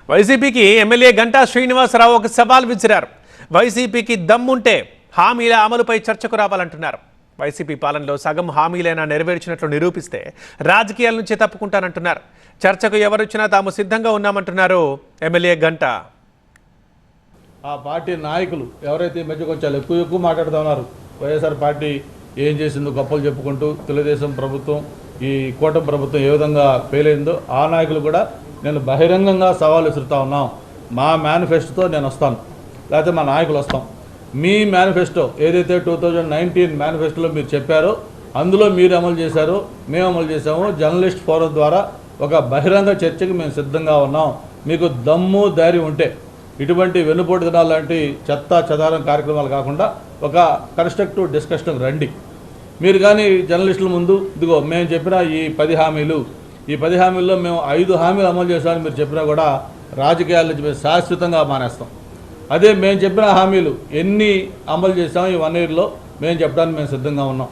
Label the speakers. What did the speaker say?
Speaker 1: వైసీపీకి ఎమ్మెల్యే గంటా శ్రీనివాసరావు ఒక సవాల్ విసిరారు. వైసీపీకి దమ్ముంటే హామీల అమలుపై చర్చకు రావాలంటున్నారు. వైసీపీ పాలనలో సగం హామీలైనా నెరవేర్చినట్లు నిరూపిస్తే రాజకీయాల నుంచి తప్పుకుంటానంటున్నారు. చర్చకు ఎవరొచ్చినా తాము సిద్ధంగా ఉన్నామంటున్నారు ఎమ్మెల్యే గంటా.
Speaker 2: ఆ పార్టీ నాయకులు ఎవరైతే ఈ మధ్య కొంచెం ఎక్కువ మాట్లాడుతూ ఉన్నారు, వైఎస్ఆర్ పార్టీ ఏం చేసిందో గొప్పలు చెప్పుకుంటూ తెలుగుదేశం ప్రభుత్వం ఈ కూటమి ప్రభుత్వం ఏ విధంగా ఫెయిల్ అయిందో ఆ నాయకులు కూడా నేను బహిరంగంగా సవాల్ విసురుతా ఉన్నాం. మా మేనిఫెస్టోతో నేను వస్తాను, లేకపోతే మా నాయకులు వస్తాం. మీ మేనిఫెస్టో ఏదైతే 2019 మేనిఫెస్టోలో మీరు చెప్పారో అందులో మీరు అమలు చేశారో మేము అమలు చేసాము. జర్నలిస్ట్ ఫోరం ద్వారా ఒక బహిరంగ చర్చకి మేము సిద్ధంగా ఉన్నాం. మీకు దమ్ము ధైర్యం ఉంటే ఇటువంటి వెన్నుపోటు దినాలు లాంటి చెత్త చెదారం కార్యక్రమాలు కాకుండా ఒక కన్స్ట్రక్టివ్ డిస్కషన్కి రండి. మీరు కానీ జర్నలిస్టుల ముందు ఇదిగో మేము చెప్పిన ఈ 10 హామీలు, ఈ 10 హామీల్లో మేము 5 హామీలు అమలు చేస్తామని మీరు చెప్పినా కూడా రాజకీయాల నుంచి మేము శాశ్వతంగా మానేస్తాం. అదే మేము చెప్పిన హామీలు ఎన్ని అమలు చేస్తామో ఈ 1 ఇయర్లో మేము చెప్పడానికి మేము సిద్ధంగా ఉన్నాం.